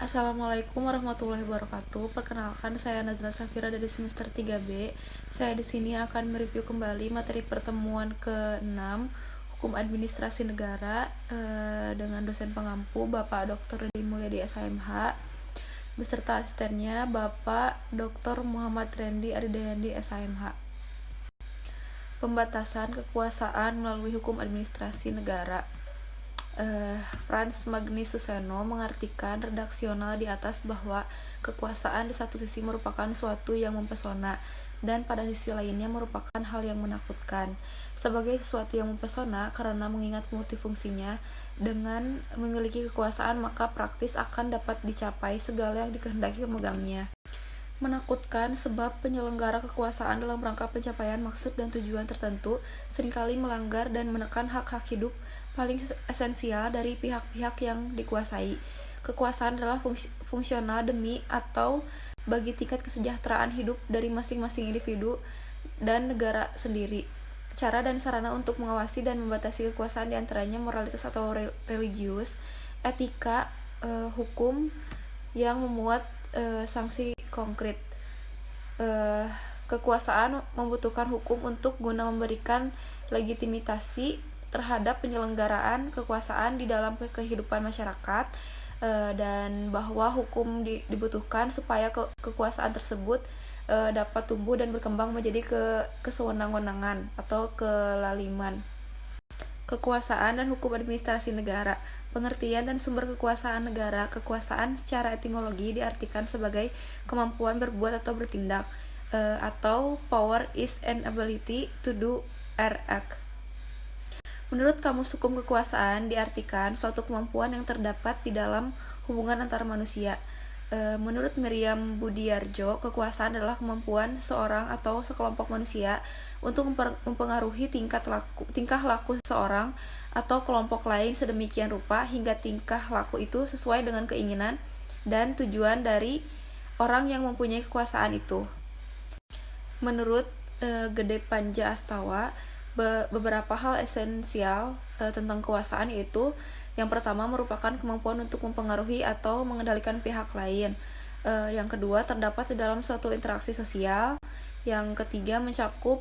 Assalamualaikum warahmatullahi wabarakatuh. Perkenalkan, saya Nazla Safira dari semester 3B. Saya di sini akan mereview kembali materi pertemuan ke-6 Hukum Administrasi Negara dengan dosen pengampu Bapak Dr. Rudi Mulyadi SHMH beserta asistennya Bapak Dr. Muhammad Rendi Aridayandi SHMH. Pembatasan kekuasaan melalui hukum administrasi negara. Frans Magni Suseno mengartikan redaksional di atas bahwa kekuasaan di satu sisi merupakan suatu yang mempesona dan pada sisi lainnya merupakan hal yang menakutkan. Sebagai sesuatu yang mempesona karena mengingat multifungsinya, dengan memiliki kekuasaan maka praktis akan dapat dicapai segala yang dikehendaki pemegangnya. Menakutkan sebab penyelenggara kekuasaan dalam rangka pencapaian maksud dan tujuan tertentu seringkali melanggar dan menekan hak-hak hidup paling esensial dari pihak-pihak yang dikuasai. Kekuasaan adalah fungsional demi atau bagi tingkat kesejahteraan hidup dari masing-masing individu dan negara sendiri. Cara dan sarana untuk mengawasi dan membatasi kekuasaan diantaranya moralitas atau religius, etika, hukum yang memuat sanksi konkret. Kekuasaan membutuhkan hukum untuk guna memberikan legitimasi terhadap penyelenggaraan kekuasaan di dalam kehidupan masyarakat, dan bahwa hukum dibutuhkan supaya kekuasaan tersebut dapat tumbuh dan berkembang menjadi kesewenang-wenangan atau kelaliman. Kekuasaan dan hukum administrasi negara. Pengertian dan sumber kekuasaan negara. Kekuasaan secara etimologi diartikan sebagai kemampuan berbuat atau bertindak, atau power is an ability to do or act. Menurut Kamus Hukum Kekuasaan diartikan suatu kemampuan yang terdapat di dalam hubungan antar manusia. Menurut Miriam Budiarjo, kekuasaan adalah kemampuan seseorang atau sekelompok manusia untuk mempengaruhi tingkah laku seseorang atau kelompok lain sedemikian rupa hingga tingkah laku itu sesuai dengan keinginan dan tujuan dari orang yang mempunyai kekuasaan itu. Menurut Gede Panja Astawa, beberapa hal esensial tentang kekuasaan yaitu yang pertama merupakan kemampuan untuk mempengaruhi atau mengendalikan pihak lain. Yang kedua terdapat di dalam suatu interaksi sosial. Yang ketiga mencakup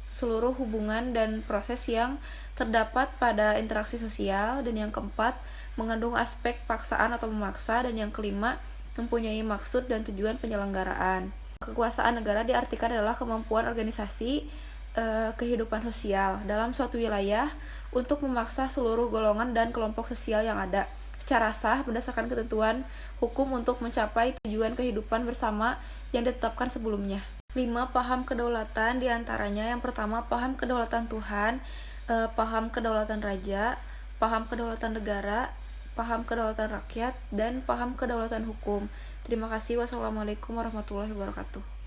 seluruh hubungan dan proses yang terdapat pada interaksi sosial. Dan yang keempat mengandung aspek paksaan atau memaksa. Dan yang kelima mempunyai maksud dan tujuan penyelenggaraan. Kekuasaan negara diartikan adalah kemampuan organisasi kehidupan sosial dalam suatu wilayah untuk memaksa seluruh golongan dan kelompok sosial yang ada secara sah berdasarkan ketentuan hukum untuk mencapai tujuan kehidupan bersama yang ditetapkan sebelumnya. 5. Paham kedaulatan diantaranya yang pertama paham kedaulatan Tuhan, paham kedaulatan raja, paham kedaulatan negara, paham kedaulatan rakyat, dan paham kedaulatan hukum. Terima kasih. Wassalamualaikum warahmatullahi wabarakatuh.